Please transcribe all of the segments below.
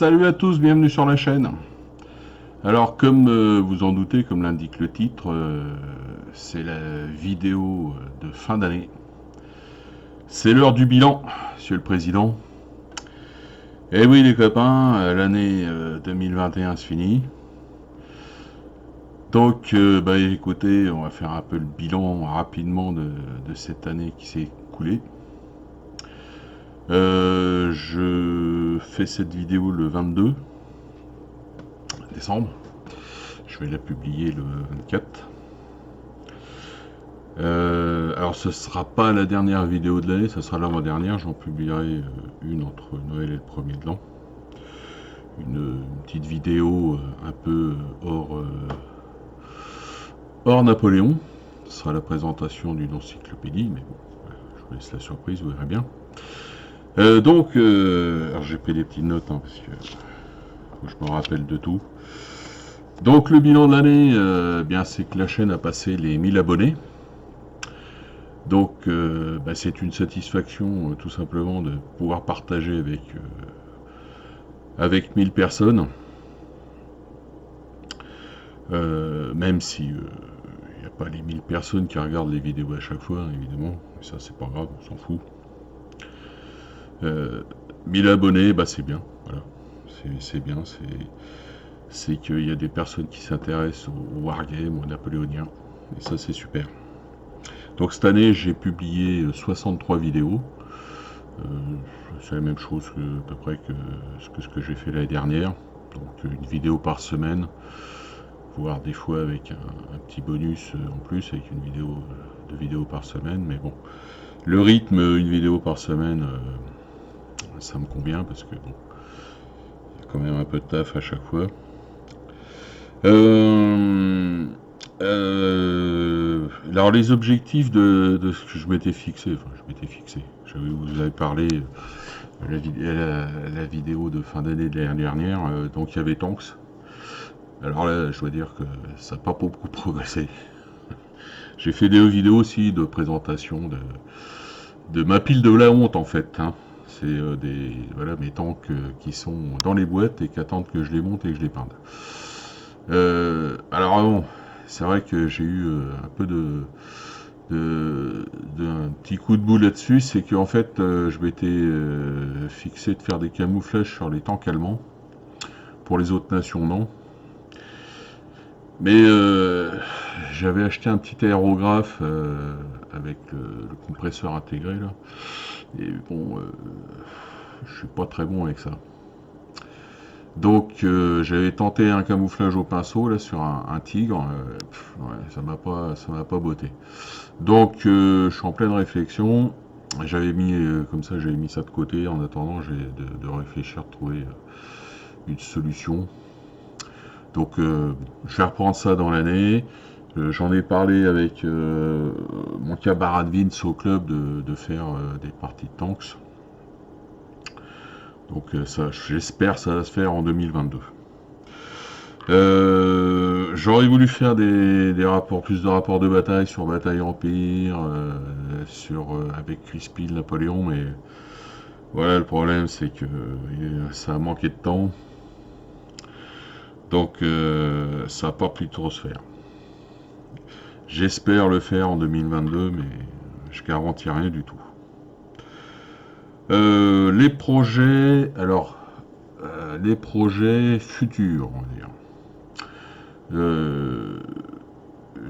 Salut à tous, bienvenue sur la chaîne. Alors comme vous en doutez, comme l'indique le titre, c'est la vidéo de fin d'année. C'est l'heure du bilan, monsieur le président. Eh oui les copains, l'année 2021 se finit. Donc écoutez, on va faire un peu le bilan rapidement de cette année qui s'est écoulée. Je fais cette vidéo le 22 décembre. Je vais la publier le 24. Alors ce sera pas la dernière vidéo de l'année, ça sera l'avant-dernière. J'en publierai une entre Noël et le 1er de l'an. Une petite vidéo un peu hors Napoléon. Ce sera la présentation d'une encyclopédie, mais bon, je vous laisse la surprise, vous verrez bien. Alors j'ai pris des petites notes parce que faut que je me rappelle de tout. Donc le bilan de l'année, bien c'est que la chaîne a passé les 1000 abonnés. Donc c'est une satisfaction tout simplement de pouvoir partager avec 1000 personnes. Même si il n'y a pas les 1000 personnes qui regardent les vidéos à chaque fois, évidemment. Mais ça c'est pas grave, on s'en fout. 1000 abonnés, c'est bien. Voilà. C'est bien, c'est qu'il y a des personnes qui s'intéressent au wargame, au napoléonien. Et ça c'est super. Donc cette année j'ai publié 63 vidéos. C'est la même chose à peu près que ce que j'ai fait l'année dernière. Donc une vidéo par semaine, voire des fois avec un petit bonus en plus, avec une vidéo, 2 vidéos par semaine. Mais bon, le rythme, une vidéo par semaine, ça me convient parce que bon, il y a quand même un peu de taf à chaque fois. Alors les objectifs de ce que je m'étais fixé, vous avez parlé la vidéo de fin d'année de l'année dernière, donc il y avait Tanks. Alors là je dois dire que ça n'a pas beaucoup progressé. J'ai fait des vidéos aussi de présentation de ma pile de la honte en fait, hein. C'est mes tanks qui sont dans les boîtes et qui attendent que je les monte et que je les peinde. Alors bon, c'est vrai que j'ai eu un peu un petit coup de boule là-dessus, c'est qu'en fait je m'étais fixé de faire des camouflages sur les tanks allemands. Pour les autres nations non. Mais j'avais acheté un petit aérographe avec le compresseur intégré là. Et bon, je suis pas très bon avec ça. Donc j'avais tenté un camouflage au pinceau là sur un tigre, ça m'a pas botté. Donc je suis en pleine réflexion. J'avais mis comme ça, j'avais mis ça de côté en attendant de réfléchir, de trouver une solution. Donc je vais reprendre ça dans l'année. J'en ai parlé avec mon camarade Vince au club de faire des parties de tanks. Donc ça, j'espère que ça va se faire en 2022. J'aurais voulu faire plus de rapports de bataille sur Bataille Empire, avec Crispy Napoléon, mais voilà, le problème c'est que ça a manqué de temps. Donc ça n'a pas pu trop se faire. J'espère le faire en 2022, mais je garantis rien du tout. Les projets, alors les projets futurs, on va dire.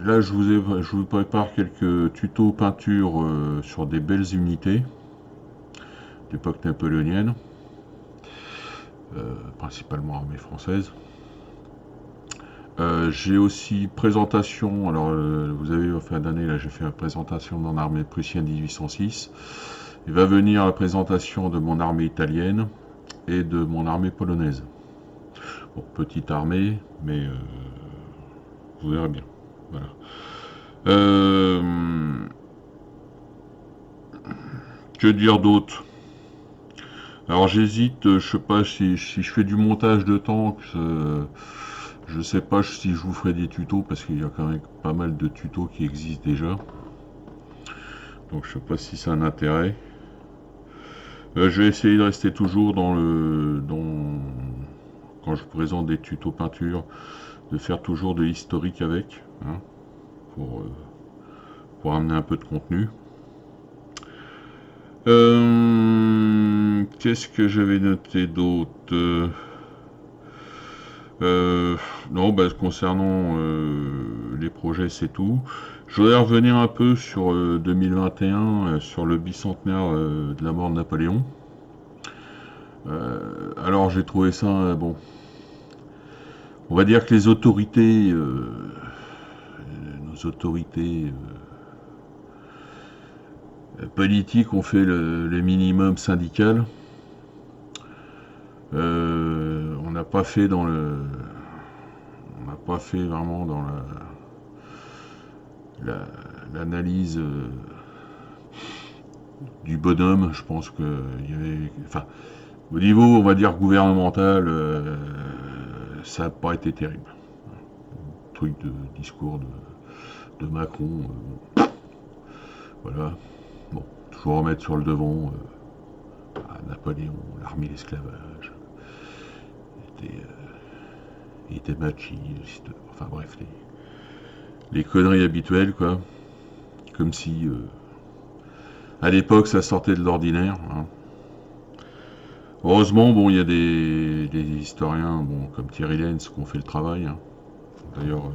Là, je vous prépare quelques tutos peinture sur des belles unités d'époque napoléonienne, principalement armée française. J'ai aussi présentation, alors vous avez en fin d'année, là j'ai fait la présentation de mon armée prussienne 1806. Il va venir la présentation de mon armée italienne et de mon armée polonaise. Bon, petite armée, mais vous verrez bien. Voilà. Que dire d'autre? Alors j'hésite, je sais pas si je fais du montage de tanks, je sais pas si je vous ferai des tutos parce qu'il y a quand même pas mal de tutos qui existent déjà. Donc je sais pas si c'est un intérêt. Je vais essayer de rester toujours dans quand je présente des tutos peinture, de faire toujours de l'historique avec, hein, pour amener un peu de contenu. Qu'est-ce que j'avais noté d'autre? Non, bah, concernant les projets, c'est tout. Je voudrais revenir un peu sur 2021, sur le bicentenaire de la mort de Napoléon. Alors j'ai trouvé ça, bon, on va dire que les autorités, nos autorités politiques ont fait le minimum syndical. On n'a pas fait dans le, on n'a pas fait vraiment dans l'analyse du bonhomme. Je pense que il y avait, enfin, au niveau, on va dire gouvernemental, ça n'a pas été terrible. Truc de discours de Macron, bon, voilà. Bon, toujours remettre sur le devant Napoléon, l'armée de l'esclavage. Il était machiste, enfin bref, les conneries habituelles, quoi. Comme si, à l'époque, ça sortait de l'ordinaire. Hein. Heureusement, bon, il y a des historiens, bon, comme Thierry Lenz, qui ont fait le travail. Hein. D'ailleurs,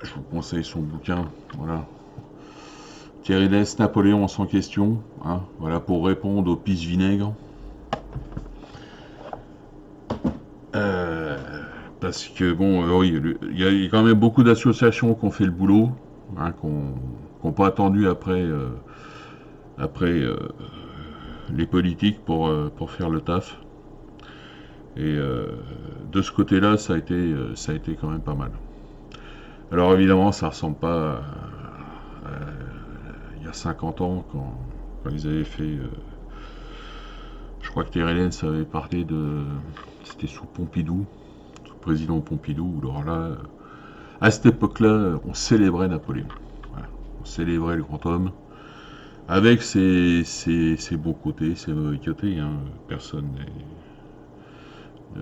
je vous conseille son bouquin, voilà. Thierry Lenz, Napoléon sans question, hein, voilà, pour répondre au pisse-vinaigre. Parce que, bon, oui, il y a quand même beaucoup d'associations qui ont fait le boulot, hein, qui n'ont pas attendu après, les politiques pour faire le taf. Et de ce côté-là, ça a été quand même pas mal. Alors évidemment, ça ressemble pas à il y a 50 ans, quand ils avaient fait... je crois que Thierry Lenz avait parlé de... C'était sous Pompidou, sous le président Pompidou. Alors là, à cette époque-là, on célébrait Napoléon. Voilà. On célébrait le grand homme, avec ses bons côtés, ses mauvais côtés. Hein. Personne n'est...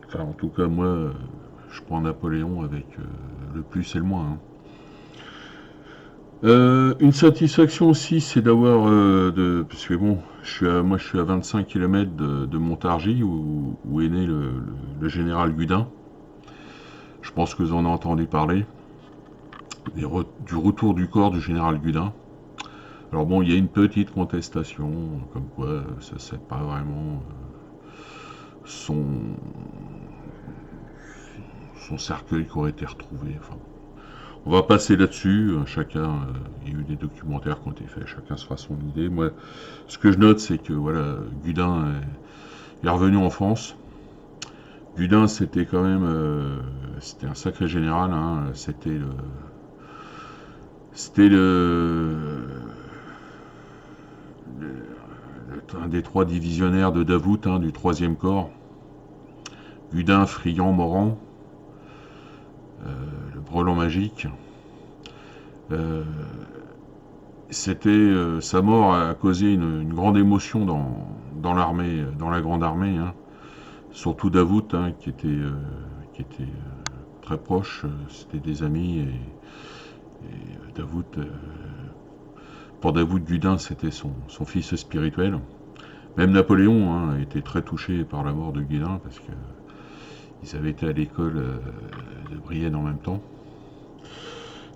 enfin, en tout cas, moi, je prends Napoléon avec le plus et le moins. Hein. Une satisfaction aussi, c'est d'avoir, parce que bon, moi je suis à 25 km de Montargis, où est né le général Gudin. Je pense que vous en avez entendu parler, du retour du corps du général Gudin. Alors bon, il y a une petite contestation, comme quoi ça c'est pas vraiment son cercueil qui aurait été retrouvé. Enfin, on va passer là-dessus. Chacun, il y a eu des documentaires qui ont été faits. Chacun se fera son idée. Moi, ce que je note, c'est que voilà, Gudin est revenu en France. Gudin, c'était quand même, c'était un sacré général. Hein. C'était un des 3 divisionnaires de Davout, hein, du 3e corps. Gudin, Friant, Morand. Le brelan magique. Sa mort a causé une grande émotion dans l'armée, dans la grande armée, hein. Surtout Davout, hein, qui était très proche. C'était des amis, et Davout, pour Davout, Gudin, c'était son fils spirituel. Même Napoléon, hein, a été très touché par la mort de Gudin, parce que ils avaient été à l'école de Brienne en même temps.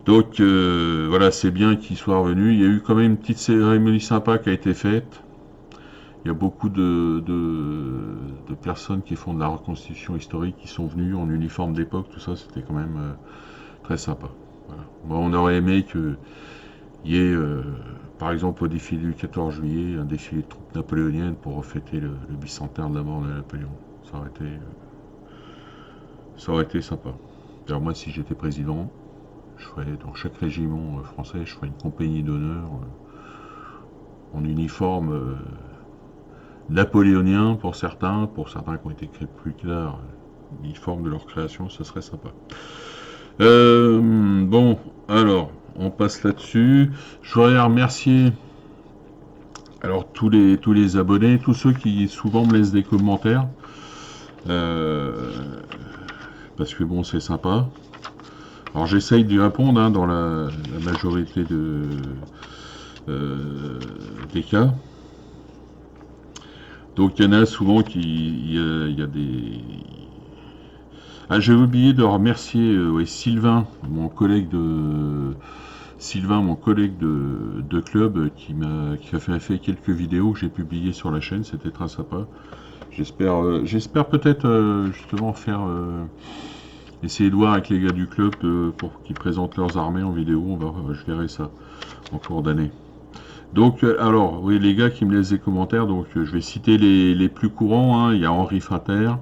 Donc voilà, c'est bien qu'il soit revenu. Il y a eu quand même une petite cérémonie sympa qui a été faite. Il y a beaucoup de personnes qui font de la reconstitution historique qui sont venues en uniforme d'époque. Tout ça, c'était quand même très sympa. Voilà. Moi, on aurait aimé qu'il y ait, par exemple, au défilé du 14 juillet, un défilé de troupes napoléoniennes pour fêter le bicentenaire de la mort de Napoléon. Ça aurait été sympa. Alors moi, si j'étais président, je ferais dans chaque régiment français, je ferais une compagnie d'honneur en uniforme napoléonien pour certains qui ont été créés plus tard, uniforme de leur création, ça serait sympa. Bon, alors, on passe là-dessus. Je voudrais remercier alors tous les abonnés, tous ceux qui souvent me laissent des commentaires. Euh, parce que bon, c'est sympa. Alors j'essaye d'y répondre hein, dans la majorité euh, des cas. Donc il y en a souvent qui... Il y a des... Ah, j'ai oublié de remercier ouais, Sylvain, mon collègue de club, qui a fait quelques vidéos que j'ai publiées sur la chaîne. C'était très sympa. J'espère peut-être justement essayer de voir avec les gars du club pour qu'ils présentent leurs armées en vidéo. Je verrai ça en cours d'année. Donc, alors, oui, les gars qui me laissent des commentaires, donc je vais citer les plus courants. Hein. Il y a Henri Finter.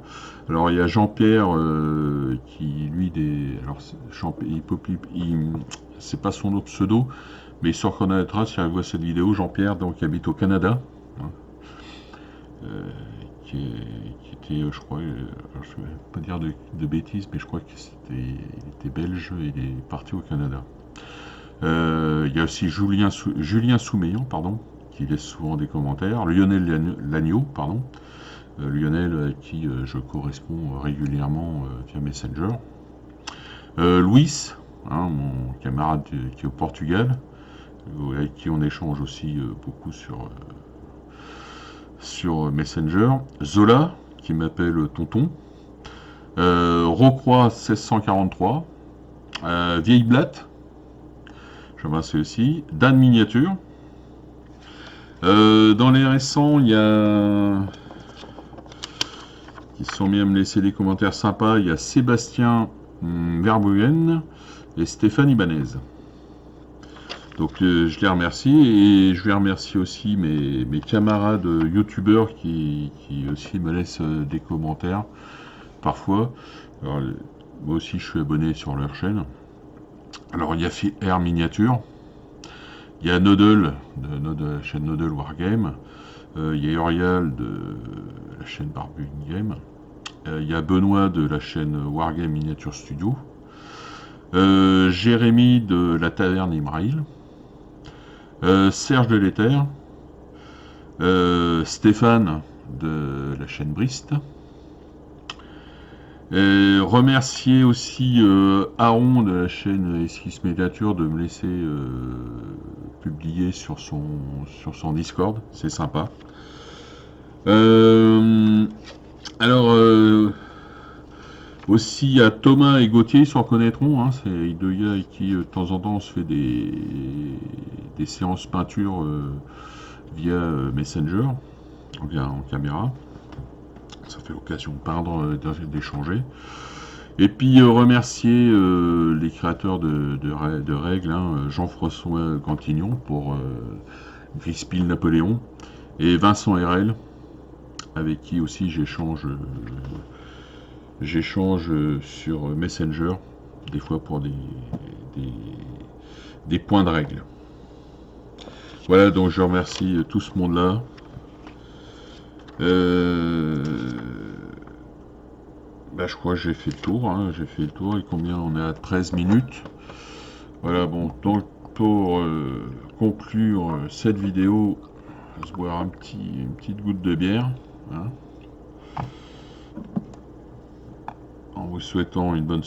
Alors, il y a Jean-Pierre qui, lui, alors, c'est pas son autre pseudo, mais il se reconnaîtra si il voit cette vidéo. Jean-Pierre, donc, qui habite au Canada. Hein. Qui était, je crois, je ne vais pas dire de bêtises, mais je crois il était belge et il est parti au Canada. Il y a aussi Julien Soumeillan, pardon, qui laisse souvent des commentaires. Lionel Lagneau, pardon. Lionel à qui je corresponds régulièrement via Messenger. Louis, hein, mon camarade qui est au Portugal, avec qui on échange aussi beaucoup sur Messenger. Zola, qui m'appelle Tonton. Rocroi 1643. Vieille Blatte, je remercie aussi. Dan Miniature. Dans les récents, il y a... qui sont mis à me laisser des commentaires sympas. Il y a Sébastien Verbruggen et Stéphane Ibanez. Donc je les remercie et je vais remercier aussi mes camarades youtubeurs qui aussi me laissent des commentaires parfois. Alors, moi aussi je suis abonné sur leur chaîne. Alors il y a FR Miniature, il y a Nodel de la chaîne Nodel Wargame, il y a Uriel de la chaîne Barbune Game, il y a Benoît de la chaîne Wargame Miniature Studio, Jérémy de la Taverne Imraïl, Serge de l'Éther, Stéphane de la chaîne Brist. Remercier aussi Aaron de la chaîne Esquisse Médiature de me laisser publier sur son Discord, c'est sympa. Alors aussi à Thomas et Gauthier, ils s'en reconnaîtront, hein, c'est les deux gars avec qui de temps en temps on se fait des séances peinture via Messenger, en caméra. Ça fait l'occasion de peindre, d'échanger. Et puis remercier les créateurs de règles, hein, Jean-François Cantignon pour Grispil Napoléon et Vincent RL, avec qui aussi j'échange sur Messenger, des fois pour des points de règles. Voilà, donc je remercie tout ce monde-là. Je crois que j'ai fait le tour, hein, et combien on est à 13 minutes. Voilà, bon, donc pour conclure cette vidéo, on va se boire une petite goutte de bière, hein, en vous souhaitant une bonne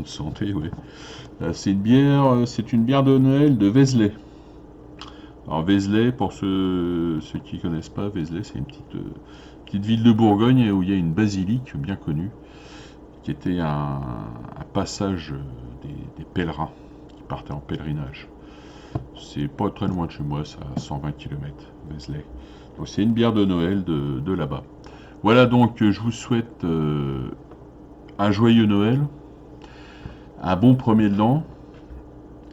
santé, ouais. C'est une bière de Noël de Vézelay. Alors Vézelay, pour ceux qui ne connaissent pas, Vézelay, c'est une petite ville de Bourgogne où il y a une basilique bien connue, qui était un passage des pèlerins qui partaient en pèlerinage. C'est pas très loin de chez moi, c'est à 120 km, Vézelay. Donc c'est une bière de Noël de là-bas. Voilà, donc je vous souhaite un joyeux Noël, un bon premier de l'an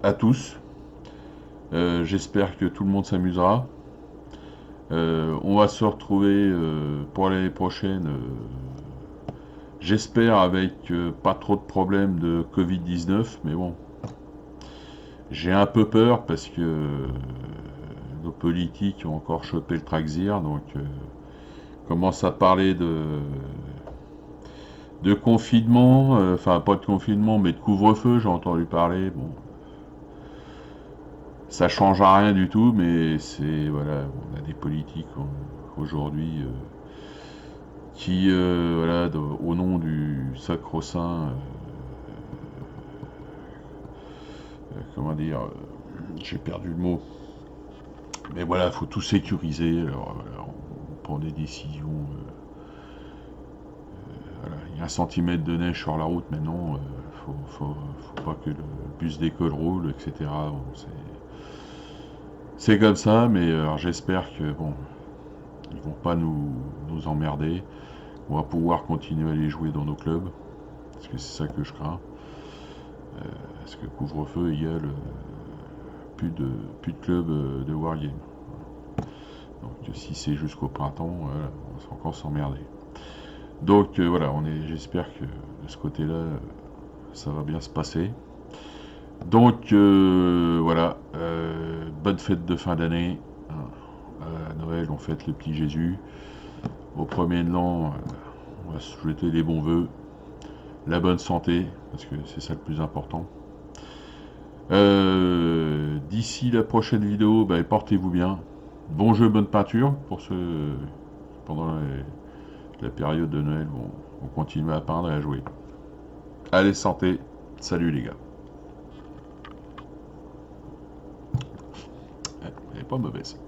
à tous. J'espère que tout le monde s'amusera. On va se retrouver pour l'année prochaine, j'espère avec pas trop de problèmes de Covid-19, mais bon, j'ai un peu peur parce que nos politiques ont encore chopé le Traxir, donc commence à parler de confinement, enfin pas de confinement, mais de couvre-feu, j'ai entendu parler, bon. Ça change à rien du tout, mais c'est voilà, on a des politiques aujourd'hui qui, voilà, au nom du sacro-saint, comment dire, j'ai perdu le mot, mais voilà, il faut tout sécuriser. Alors, voilà, on prend des décisions. Voilà, il y a 1 centimètre de neige sur la route maintenant, faut pas que le bus d'école roule, etc. Bon, c'est comme ça, mais alors j'espère que bon, ils vont pas nous emmerder. On va pouvoir continuer à aller jouer dans nos clubs, parce que c'est ça que je crains. Parce que couvre-feu égale plus de clubs de wargame. Donc si c'est jusqu'au printemps, voilà, on va encore s'emmerder. Donc voilà, j'espère que de ce côté-là, ça va bien se passer. Donc voilà, bonne fête de fin d'année. À Noël, on fête le petit Jésus. Au premier de l'an, on va se souhaiter les bons vœux, la bonne santé, parce que c'est ça le plus important. D'ici la prochaine vidéo, bah, portez-vous bien. Bon jeu, bonne peinture pour ceux pendant la période de Noël vont continuer à peindre et à jouer. Allez, santé. Salut les gars. Elle est pas mauvaise.